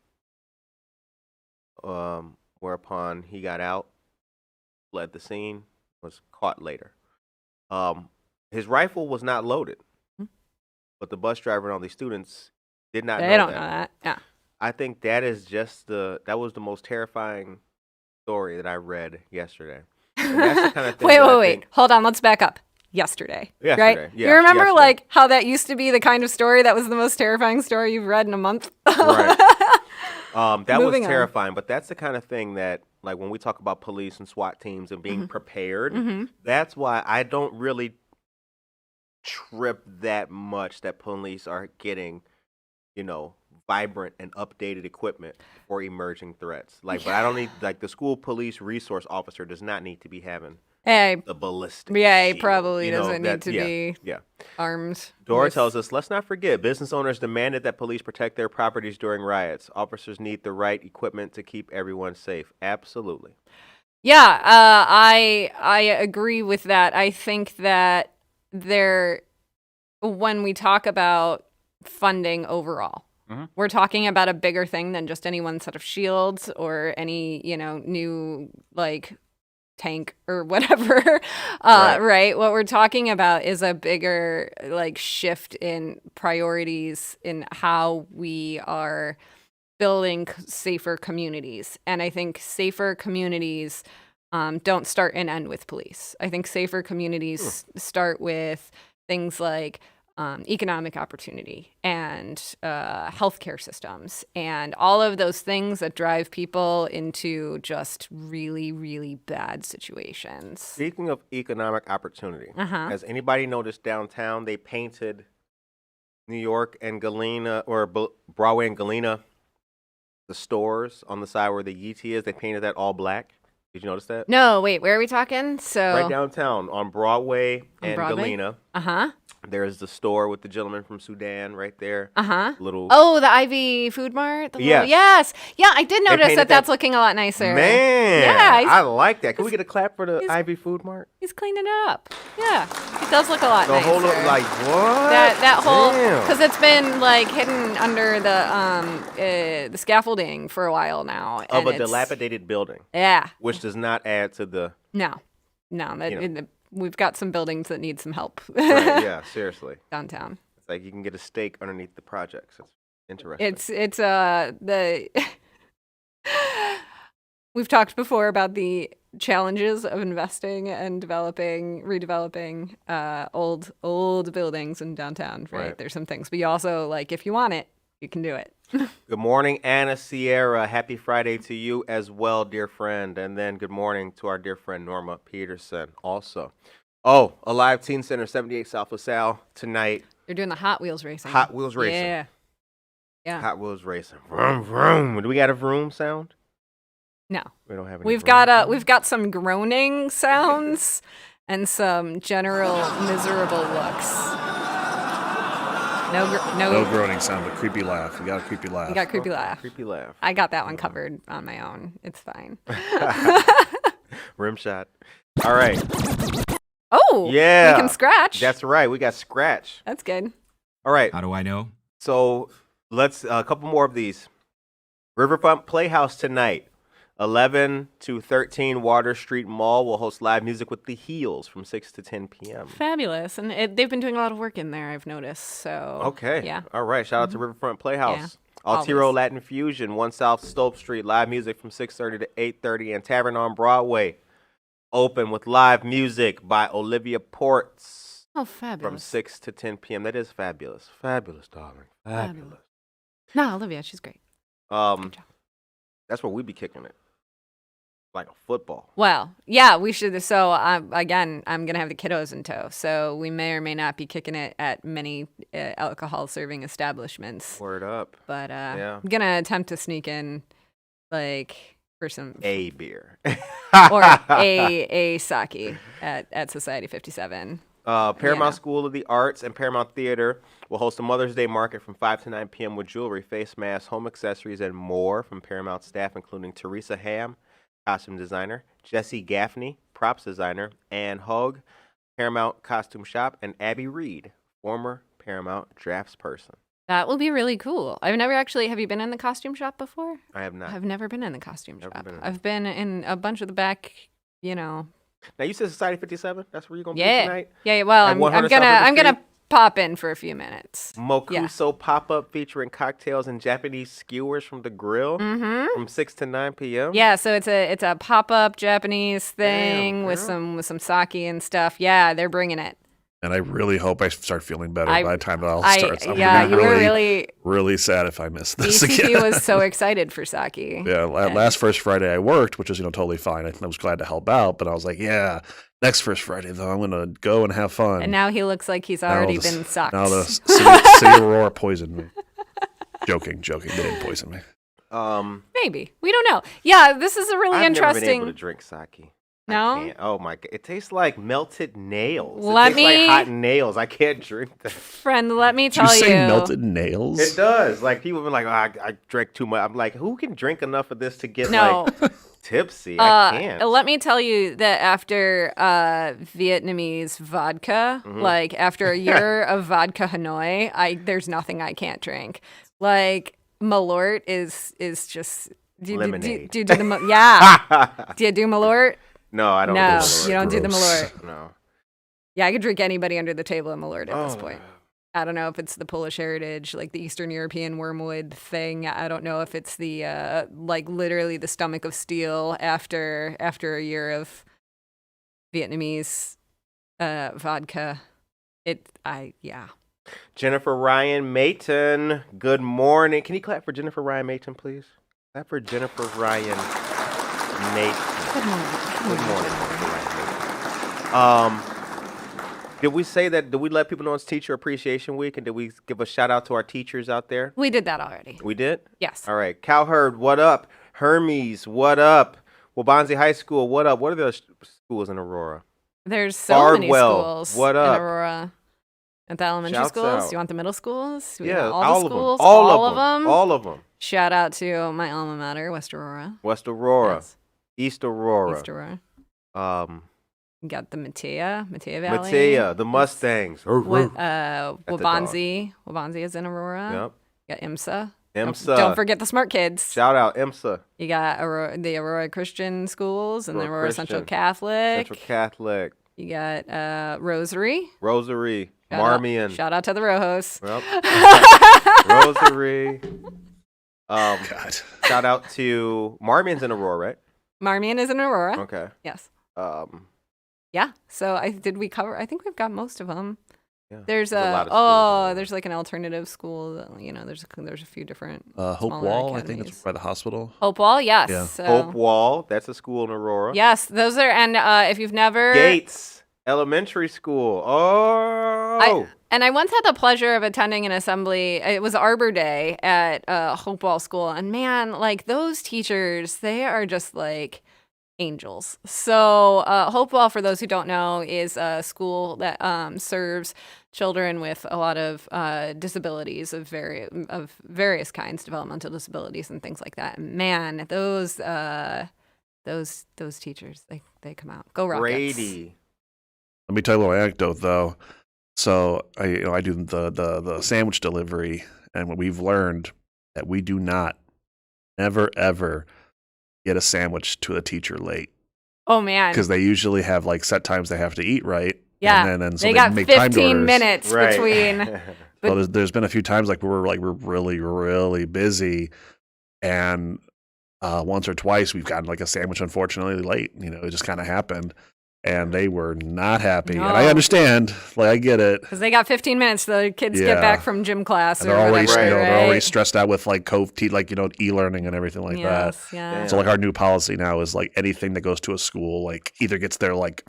Whereupon he got out, fled the scene, was caught later. His rifle was not loaded, but the bus driver and all these students did not know They don't that. know that. Yeah. I think that is that was the most terrifying story that I read yesterday. And that's the kind of thing Wait. that I think- Hold on. Let's back up. Yesterday, right? Yesterday, You yeah, remember yesterday. like how that used to be the kind of story that was the most terrifying story you've read in a month? Right. That was Moving on. terrifying, but that's the kind of thing that, like, when we talk about police and SWAT teams and being prepared, that's why I don't really trip that much that police are getting, you know, vibrant and updated equipment for emerging threats. Like, but I don't need, like, the school police resource officer does not need to be having Hey, the ballistic. yeah, he shield, probably you know, doesn't need to be Yeah. armed. Dora with- tells us, let's not forget, business owners demanded that police protect their properties during riots. Officers need the right equipment to keep everyone safe. Absolutely. Yeah, I agree with that. I think that when we talk about funding overall, we're talking about a bigger thing than just any one set of shields or any, you know, new like tank or whatever. Right. What we're talking about is a bigger like shift in priorities in how we are building safer communities. And I think safer communities don't start and end with police. I think safer communities start with things like economic opportunity and healthcare systems and all of those things that drive people into just really, really bad situations. Speaking of economic opportunity, has anybody noticed downtown they painted New York and Galena, or Broadway and Galena, the stores on the side where the Yeetie is, they painted that all black. Did you notice that? No, wait, where are we talking? So Right downtown on Broadway and Broadway? Galena. Uh-huh. There's the store with the gentleman from Sudan right there. Uh-huh. Little Oh, the Ivy Food Mart? The Yes. Yes. Yeah, I did notice painted that that's looking a lot nicer. Man, Yeah, I like that. Can we get a clap for the he's- Ivy Food Mart? He's cleaning it up. Yeah. It does look a lot The nicer. whole like what? that whole Damn. because it's been like hidden under the scaffolding for a while now. Of and a it's- dilapidated building, Yeah. which does not add to the. No. That we've got some buildings that need some help Right, yeah, seriously. downtown. It's like you can get a stake underneath the projects. It's interesting. It's the we've talked before about the challenges of investing and redeveloping old buildings in downtown, right? Right. There's some things, but you also like if you want it, you can do it. Good morning, Anna Sierra. Happy Friday to you as well, dear friend. And then good morning to our dear friend Norma Peterson also. Oh, Alive Teen Center, 78 South LaSalle tonight. They're doing the Hot Wheels racing. Hot Wheels racing. Yeah. Yeah. Hot Wheels racing. Vroom, vroom. Do we got a vroom sound? No. We don't have any. We've vroom got sound? we've got some groaning sounds and some general miserable looks. No groaning sound, but creepy laugh. We got a creepy laugh. We got creepy laugh. Creepy laugh. I got that one covered on my own. It's fine. Rim shot. All right. Oh, Yeah. we can scratch. That's right. We got scratch. That's good. All right. How do I know? So let's a couple more of these. Riverfront Playhouse tonight, 11 to 13 Water Street Mall will host live music with the Heels from 6 to 10 p.m. Fabulous, and they've been doing a lot of work in there. I've noticed. So Okay. yeah. All right. Shout out to Riverfront Playhouse. Yeah. Altiro Always. Latin Fusion, 1 South Stope Street, live music from 6:30 to 8:30, and Tavern on Broadway, open with live music by Olivia Ports Oh, fabulous. from 6 to 10 p.m. That is fabulous. Fabulous, darling. Fabulous. No, Olivia, she's great. Good job. That's where we be kicking it. Like a football. Well, yeah, we should. So, again, I'm going to have the kiddos in tow. So, we may or may not be kicking it at many alcohol serving establishments. Word up. But Yeah. I'm going to attempt to sneak in, like, for some. A beer. Or a sake at Society 57. Paramount Yeah. School of the Arts and Paramount Theater will host a Mother's Day market from 5 to 9 p.m. with jewelry, face masks, home accessories, and more from Paramount staff, including Teresa Ham, costume designer, Jesse Gaffney, props designer, Ann Hogue, Paramount costume shop, and Abby Reed, former Paramount draftsperson. That will be really cool. I've never actually. Have you been in the costume shop before? I have not. I've never been in the costume Never shop. been in. I've been in a bunch of the back, Now you said Society 57. That's where you're gonna be Yeah. tonight. Yeah. Well, At I'm 100 gonna South River I'm gonna Street? pop in for a few minutes. Mokuso pop-up featuring cocktails and Japanese skewers from the grill Mm-hmm. from 6 to 9 p.m. Yeah. So it's a pop up Japanese thing with girl. some sake and stuff. Yeah, they're bringing it. And I really hope I start feeling better by the time that all I starts. I'm yeah, gonna you be were really, really. really sad if I miss this ECP again. was so excited for sake. Yeah, last first Friday I worked, which was totally fine. I was glad to help out, but I was like, yeah, next first Friday though, I'm gonna go and have fun. And now he looks like he's Now already the- been sucked. Now the city Aurora poisoned me. Joking. They didn't poison me. Maybe we don't know. Yeah, this is a really I've never been interesting. able to drink sake. I No? can't. Oh my god, it tastes like melted nails. Let it tastes me- like hot nails. I can't drink that. Friend, let me Did tell you say melted nails? It does. Like people have been like, oh, I drank too much. I'm like, who can drink enough of this to get No. like tipsy? I can't. Let me tell you that after Vietnamese vodka, Mm-hmm. like after a year of vodka Hanoi, there's nothing I can't drink. Like Malort is just Lemonade. Do you do the yeah? Do you do Malort? No, I don't. No, do Malort. you don't do the Gross. Malort. No. Yeah, I could drink anybody under the table in Malort at this Oh. point. I don't know if it's the Polish heritage, like the Eastern European wormwood thing. I don't know if it's the like literally the stomach of steel after a year of Vietnamese vodka. Yeah. Jennifer Ryan Mayton. Good morning. Can you clap for Jennifer Ryan Mayton, please? Clap for Jennifer Ryan Mayton. Good morning. Good morning, Jennifer Ryan Mayton. Did we say that? Did we let people know it's Teacher Appreciation Week? And did we give a shout out to our teachers out there? We did that already. We did? Yes. All right. Cowherd, what up? Hermes, what up? Wabanzi High School, what up? What are the schools in Aurora? There's so many Bardwell, schools what up? in Aurora. At the elementary Shouts schools. out. Do you want the middle schools? We Yeah, want all the of them. schools. All of them. All of them. Shout out to my alma mater, West Aurora. West Aurora, Yes. East Aurora, East Aurora. You got the Matea Valley. Matea, the Mustangs. Wabanzi. Wabanzi is in Aurora. Yep. You got IMSA. IMSA. Don't forget the smart kids. Shout out IMSA. You got the Aurora Christian schools and the Aurora Aurora Central Christian. Catholic. Central Catholic. You got Rosary. Rosary. Shout Marmion. Shout out to the Rojos. Yep. Rosary. God. Shout out to Marmion's in Aurora, right? Marmion is in Aurora. Okay. Yes. Yeah, So I think we've got most of them. There's a lot of schools in there's like an alternative school that, there's a few different Hope smaller Wall, I academies. think it's by the hospital. Hopewell, yes. Yeah. So, Hope Wall, that's a school in Aurora. yes, those are, and if you've never Gates Elementary School. Oh. I once had the pleasure of attending an assembly. It was Arbor Day at Hopewell School, and man, like those teachers, they are just like angels. So Hopewell, for those who don't know, is a school that serves children with a lot of disabilities of various kinds, developmental disabilities and things like that. And man, those teachers, they come out. Go Rockets. Brady. Let me tell you a little anecdote though. So I do the sandwich delivery, and we've learned that we do not never ever get a sandwich to a teacher late, Oh man. because they usually have like set times they have to eat, right? Yeah. And then so they got make timed 15 orders. minutes Right. between. So there's been a few times like we're really really busy, and once or twice we've gotten like a sandwich unfortunately late. It just kind of happened, and they were not happy. And I No. understand, like I get it. Because they got 15 minutes till the kids Yeah. get back from gym class. And or they're already whatever, they're already right? stressed out with like e-learning and everything like that. Yes, yeah. So like our new policy now is like anything that goes to a school like either gets there like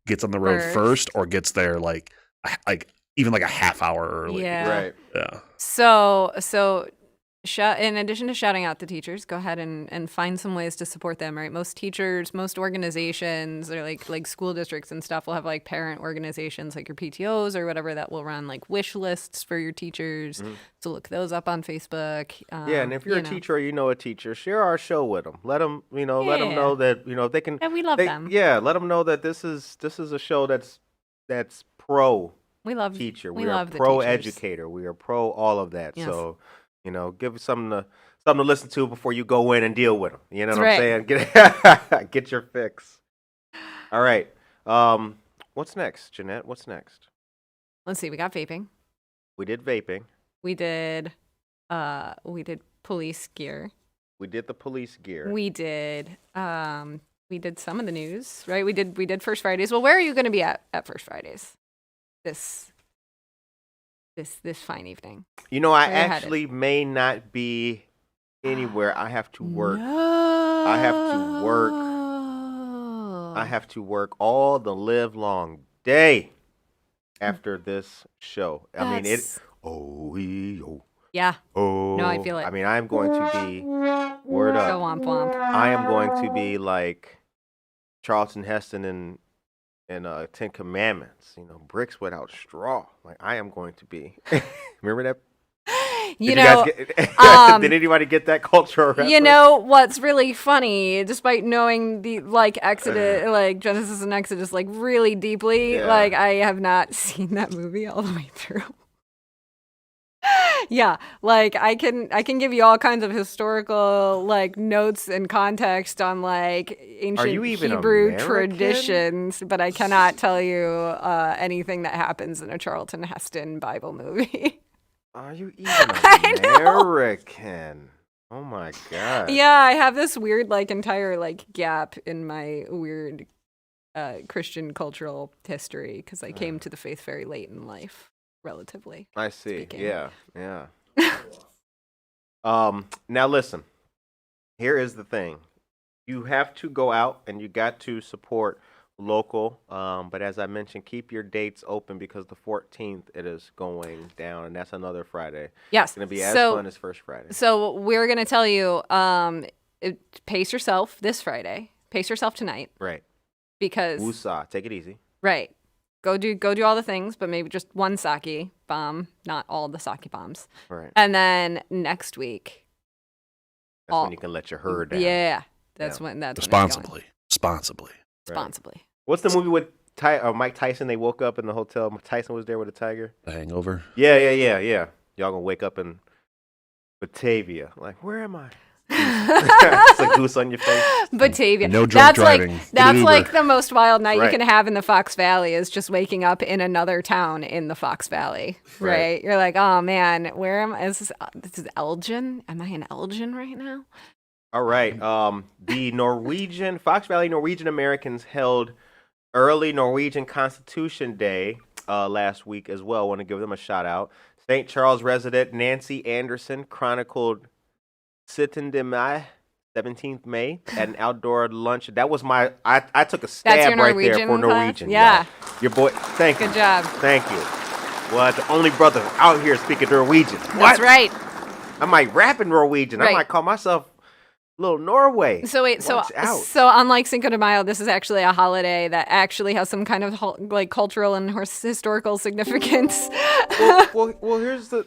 gets on the road first or gets there like even like a half hour early. Yeah. Right. Yeah. So in addition to shouting out the teachers, go ahead and find some ways to support them, right? Most teachers, most organizations, or like school districts and stuff will have like parent organizations like your PTOs or whatever that will run like wish lists for your teachers. So look those up on Facebook. Yeah, and if you're a teacher or you know a teacher, share our show with them. Let them, let them know that, if they can. And we love them. Yeah, let them know that this is a show that's pro We love teacher. We We are love the pro teachers. educator. We are pro all of that. Yes. So, give something to listen to before you go in and deal with them. You know That's what I'm saying? Get your fix. All right. What's next, Jenette? What's next? Let's see. We got vaping. We did vaping. We did police gear. We did the police gear. We did some of the news, right? We did First Fridays. Well, where are you going to be at First Fridays? This fine evening. I Where you actually may not be anywhere. I have to work. I have to work. I have to work all the live long day after this show. I mean, That's- yeah. No, I feel it. I mean, I'm going to be word Go up. womp womp. I am going to be like Charlton Heston in Ten Commandments. Bricks without straw. Like I am going to be. Remember that? You Did know, guys get, did anybody get that cultural reference? you know what's really funny, despite knowing the Exodus, like Genesis and Exodus, like really deeply, Yeah. like I have not seen that movie all the way through. Yeah, like I can give you all kinds of historical like notes and context on like ancient you even Hebrew American? traditions, but I cannot tell you anything that happens in a Charlton Heston Bible movie. Are you even I know. American? Oh my god. Yeah, I have this weird like entire like gap in my weird Christian cultural history because I came to the faith very late in life, relatively. I see. Speaking. Yeah. Now listen. Here is the thing. You have to go out and you got to support local. But as I mentioned, keep your dates open because the 14th it is going down, and that's another Friday. Yes. It's going to be as fun as First Friday. So we're going to tell you, pace yourself this Friday. Pace yourself tonight. Right. Because. Woosah. Take it easy. Right. Go do all the things, but maybe just one sake bomb, not all the sake bombs. Right. And then next week. That's when you can let your herd down. Yeah. That's when Responsibly. Responsibly. Responsibly. What's the movie with Mike Tyson? They woke up in the hotel. Tyson was there with a tiger. The Hangover. Yeah. Y'all gonna wake up in Batavia. Like, where am I? It's like goose on your face. Batavia. No drunk driving. That's like the most wild night Right. you can have in the Fox Valley is just waking up in another town in the Fox Valley. Right? You're like, oh man, where am I? This is Elgin? Am I in Elgin right now? All right. The Fox Valley Norwegian Americans held early Norwegian Constitution Day last week as well. I want to give them a shout out. St. Charles resident Nancy Anderson chronicled 17 May, 17th May at an outdoor lunch. That was I took a stab right there for Norwegian. Yeah. Y'all. Your boy, thank you. Good job. Thank you. Well, the only brother out here speaking Norwegian. What? That's right. I might rap in Norwegian. I Right. might call myself Little Norway. So wait, so unlike Cinco de Mayo, this is actually a holiday that actually has some kind of cultural and historical significance. well,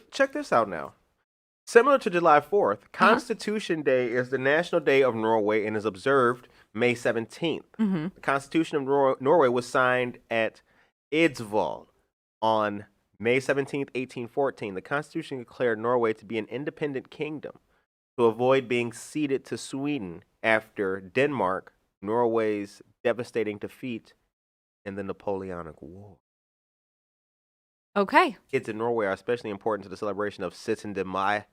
check this out now. Similar to July 4th, Constitution Day is the national day of Norway and is observed May 17th. Mm-hmm. The Constitution of Norway was signed at Eidsvoll on May 17th, 1814. The Constitution declared Norway to be an independent kingdom to avoid being ceded to Sweden after Denmark, Norway's devastating defeat in the Napoleonic War. Okay. Kids in Norway are especially important to the celebration of 17. May.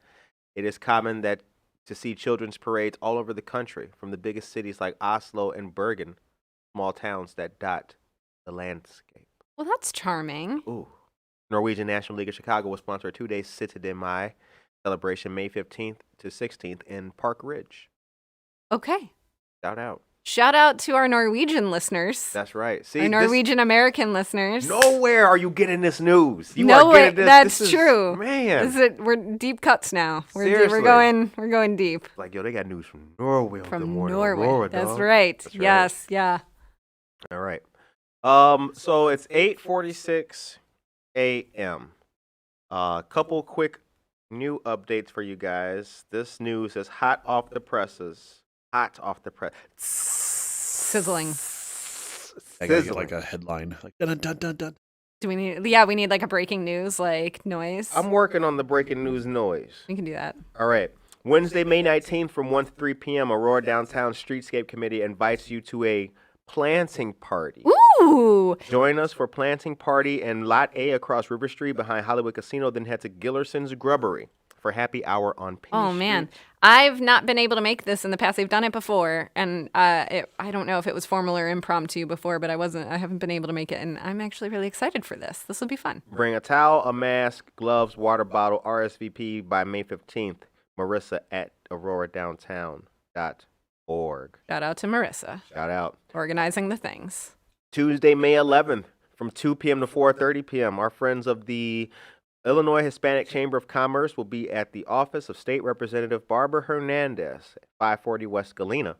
It is common to see children's parades all over the country, from the biggest cities like Oslo and Bergen, small towns that dot the landscape. Well, that's charming. Ooh. Norwegian National League of Chicago will sponsor a 2-day 17. May celebration May 15th to 16th in Park Ridge. Okay. Shout out to our Norwegian listeners. That's right. See, our Norwegian American listeners. Nowhere are you getting this news. That's true. Man, we're deep cuts now. Seriously. We're going deep. Like, they got news from Norway. From Norway. Aurora, that's right. That's right. Yes, yeah. All right. So it's 8:46 a.m. Couple quick new updates for you guys. This news is hot off the presses. Sizzling. I gotta get like a headline. Like dun dun dun dun. Do we need? Yeah, we need like a breaking news like noise. I'm working on the breaking news noise. We can do that. All right. Wednesday, May 19th from 1 to 3 p.m., Aurora Downtown Streetscape Committee invites you to a planting party. Ooh. Join us for planting party in Lot A across River Street behind Hollywood Casino, then head to Gillerson's Grubbery for happy hour on Page Oh, man. Street. I've not been able to make this in the past. They've done it before, and I don't know if it was formal or impromptu before, but I haven't been able to make it, and I'm actually really excited for this. This will be fun. Bring a towel, a mask, gloves, water bottle, RSVP by May 15th. Marissa at auroradowntown.org. Shout out to Marissa. Shout out. Organizing the things. Tuesday, May 11th from 2 p.m. to 4:30 p.m. Our friends of the Illinois Hispanic Chamber of Commerce will be at the office of State Representative Barbara Hernandez at 540 West Galena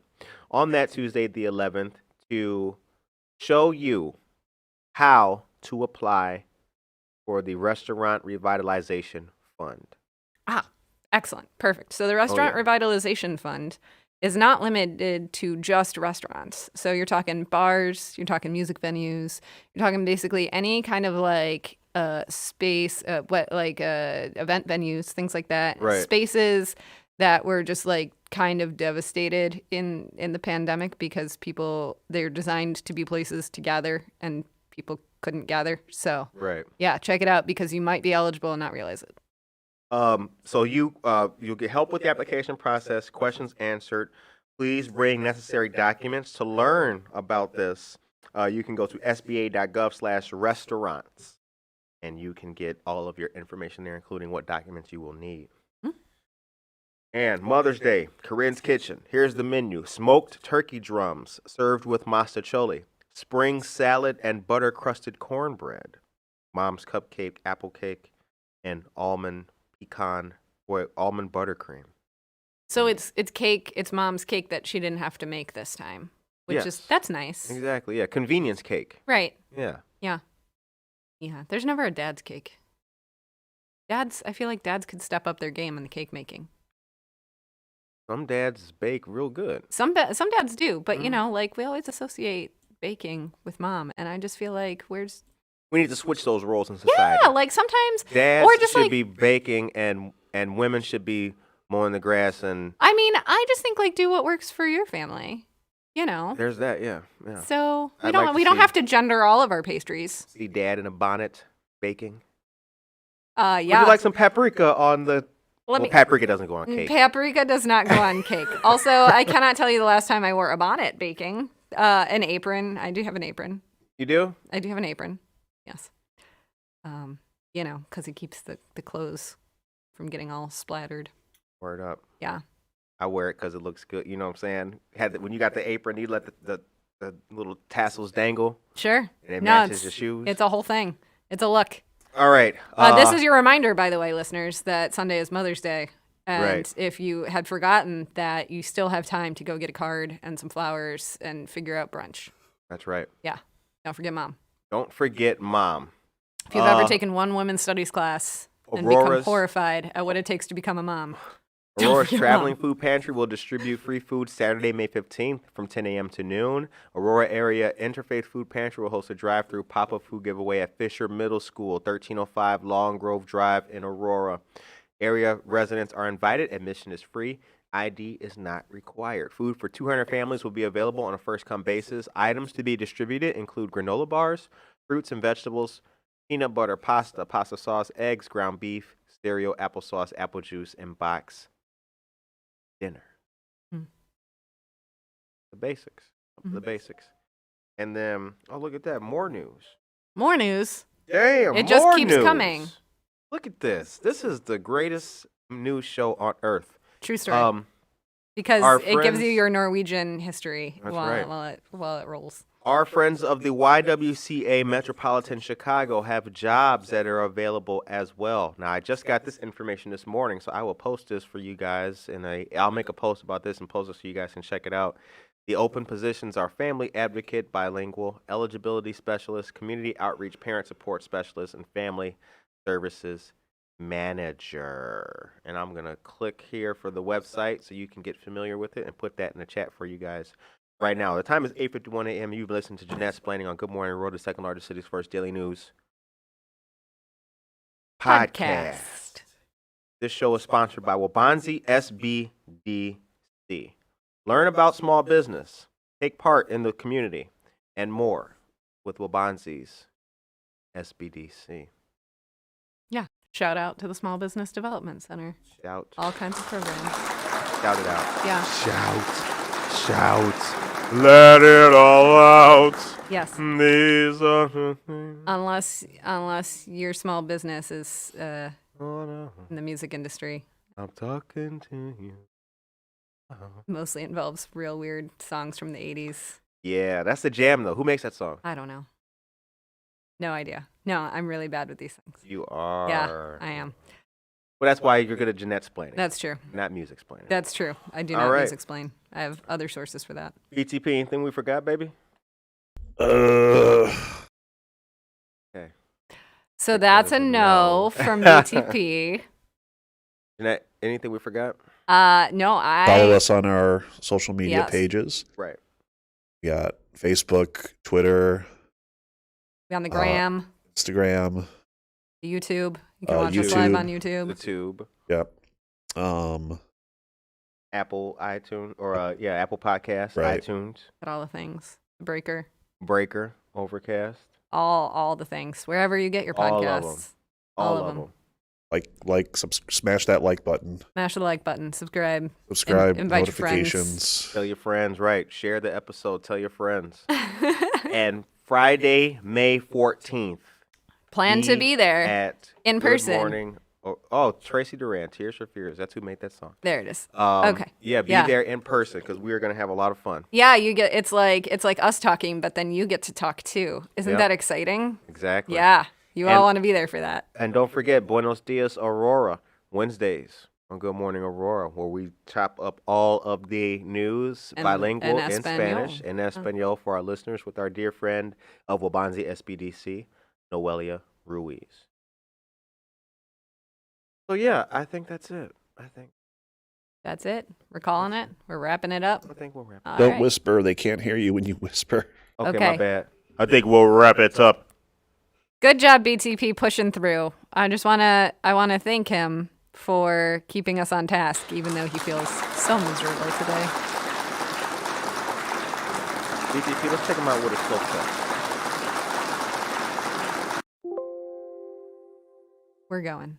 on that Tuesday, the 11th, to show you how to apply for the Restaurant Revitalization Fund. Ah, excellent. Perfect. So the Restaurant Revitalization Fund is not limited to just restaurants. So you're talking bars, you're talking music venues, you're talking basically any kind of like space, event venues, things like that. Right. Spaces that were just like kind of devastated in the pandemic because they're designed to be places to gather and people couldn't gather. So yeah, check it out because you might be eligible and not realize it. So you'll get help with the application process, questions answered. Please bring necessary documents to learn about this. You can go to sba.gov/restaurants. And you can get all of your information there, including what documents you will need. And Mother's Day, Corinne's Kitchen. Here's the menu. Smoked turkey drums served with mastacholi. spring salad and butter crusted cornbread, mom's cupcake, apple cake, and almond buttercream. So it's cake. It's mom's cake that she didn't have to make this time, which is Yes. that's nice. Exactly. Yeah. Convenience cake. Right. Yeah. Yeah. There's never a dad's cake. I feel like dads could step up their game in the cake making. Some dads bake real good. Some dads do, but Mm-hmm. like we always associate baking with mom, and I just feel like We need to switch those roles in society. yeah, like sometimes Dads or just should like be baking and women should be mowing the grass and I mean, I just think like do what works for your family, there's that, yeah. So we I'd don't like to we don't see- have to gender all of our pastries. See dad in a bonnet baking. Yeah. Would you like some paprika on the paprika doesn't go on cake. Paprika does not go on cake. Also, I cannot tell you the last time I wore a bonnet baking. An apron. I do have an apron. You do? I do have an apron. Yes. Because it keeps the clothes from getting all splattered. Word up. Yeah. I wear it because it looks good. You know what I'm saying? When you got the apron, you let the little tassels dangle. Sure. And it No, matches your shoes. It's a whole thing. It's a look. All right. This is your reminder, by the way, listeners, that Sunday is Mother's Day. And Right. if you had forgotten that, you still have time to go get a card and some flowers and figure out brunch. That's right. Yeah. Don't forget mom. Don't forget mom. If you've ever taken one women's studies class and become Aurora's- horrified at what it takes to become a mom. Aurora's forget Traveling Mom. Food Pantry will distribute free food Saturday, May 15th from 10 a.m. to noon. Aurora Area Interfaith Food Pantry will host a drive-through pop-up food giveaway at Fisher Middle School, 1305 Long Grove Drive in Aurora. Area residents are invited. Admission is free. ID is not required. Food for 200 families will be available on a first-come basis. Items to be distributed include granola bars, fruits and vegetables, peanut butter, pasta sauce, eggs, ground beef, stereo, applesauce, apple juice, and box dinner. The basics. The basics. And then, oh, look at that. More news. More news. Damn, It just more keeps news. coming. Look at this. This is the greatest news show on earth. True story. Because our it gives you friends- your Norwegian history That's while, right. while it rolls. Our friends of the YWCA Metropolitan Chicago have jobs that are available as well. Now, I just got this information this morning, so I will post this for you guys, and I'll make a post about this and post it so you guys can check it out. The open positions are family advocate, bilingual, eligibility specialist, community outreach, parent support specialist, and family services manager. And I'm going to click here for the website so you can get familiar with it and put that in the chat for you guys right now. The time is 8:51 a.m. You've listened to Jenette explaining on Good Morning Aurora, the second largest city's first daily news podcast. This show is sponsored by Wabanzi SBDC. Learn about small business, take part in the community, and more with Wabanzi's SBDC. Yeah. Shout out to the Small Business Development Center. Shout. All kinds of programs. Shout it out. Yeah. Shout. Let it all out. Yes. These are the things. Unless your small business is Oh, no. in the music industry. I'm talking to you. Mostly involves real weird songs from the 80s. Yeah, that's the jam, though. Who makes that song? I don't know. No idea. No, I'm really bad with these things. You are. Yeah, I am. Well, that's why you're good at Jenette explaining. That's true. Not music explaining. That's true. I do All not right. music explain. I have other sources for that. BTP, anything we forgot, baby? Uh, Okay. So that's a no from BTP. Jenette, anything we forgot? No, follow us on our social media Yes. pages. Right. We got Facebook, Twitter, on the gram, Instagram. YouTube. You can Uh, watch us live YouTube. on YouTube. The Tube, Yep. Apple iTunes, or Apple Podcasts, Right. iTunes, At all the things. Breaker. Breaker, Overcast, All the things. Wherever you get your All of podcasts. them. All all of of them. them. Smash that like button. Smash the like button. Subscribe. Subscribe, invite your friends. notifications. Tell your friends, right? Share the episode. Tell your friends. And Friday, May 14th. Plan to be there at in Good person. Morning Oh, Tracy Duran, Tears for Fears. That's who made that song. There it is. Um, Okay. Yeah, be Yeah. there in person because we are going to have a lot of fun. Yeah, you get it's like us talking, but then you get to talk too. Isn't Yep. that exciting? Exactly. Yeah. You And- all want to be there for that. And don't forget Buenos Dias Aurora, Wednesdays on Good Morning Aurora, where we chop up all of the news, And bilingual in Espanol. Spanish and Espanol for our listeners with our dear friend of Wabanzi SBDC, Noelia Ruiz. So yeah, I think that's it. I think That's it. We're calling it. We're wrapping it up. we'll wrap it. All Don't right. whisper. They can't hear you when you whisper. Okay, Okay. my bad. I think we'll wrap it up. Good job, BTP, pushing through. I want to thank him for keeping us on task, even though he feels so miserable today. BTP, let's check him out with a slow cut. We're going.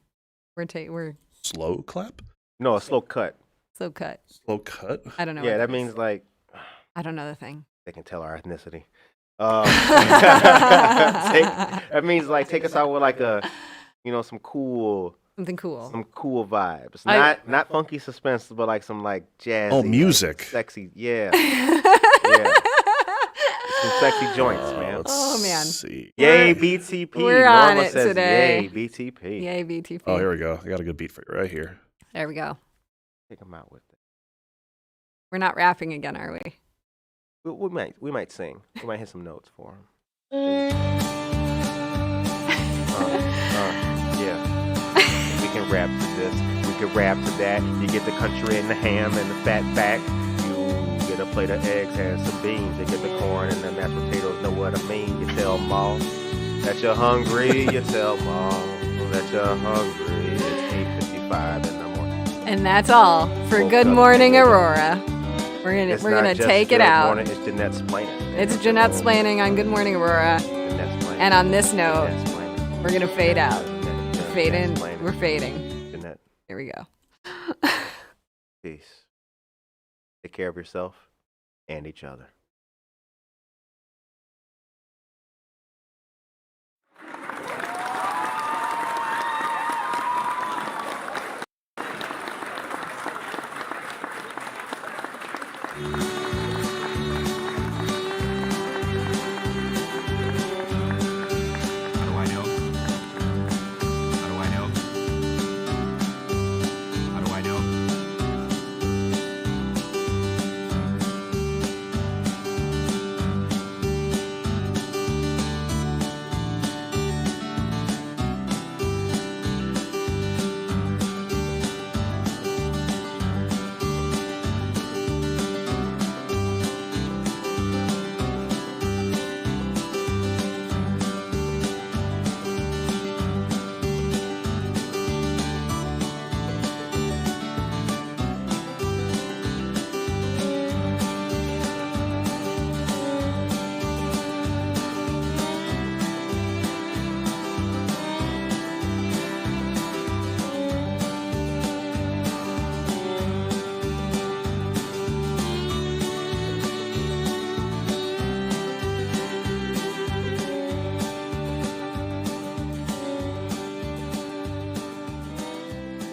We're Slow clap? No, a slow cut. so cut. Slow cut? I don't know. Yeah, what that is. means like I don't know the thing. they can tell our ethnicity. That means like take us out with like a, some cool Something cool. vibes. I- Not funky suspense, but like some like jazzy. Oh, music. Like, sexy, yeah. Yeah. Some sexy joints, man. Let's Oh, man. see. Yay, BTP. we're on Norma it says, today. Yay, BTP. Yay, BTP. Oh, here we go. I got a good beat for you right here. There we go. Take them out with it. We're not rapping again, are we? We might sing. We might hit some notes for him. Yeah. We can rap to this. We can rap to that. You get the country and the ham and the fat back. You get a plate of eggs and some beans. You get the corn and the mashed potatoes. Know what I mean? You tell mom that you're hungry. You tell mom that you're hungry. It's 8:55 in the morning. And that's all for Woke Good up. Morning Aurora. We're It's gonna not just take it Good out. Morning, it's Jenette's Planning. It's Jenette's planning on Good Morning Aurora. Jenette's Planning. And on this note, Jenette's Planning. we're gonna fade out. Jenette's Fade in. Planning. We're fading. Jenette, Here we go. peace. Take care of yourself and each other.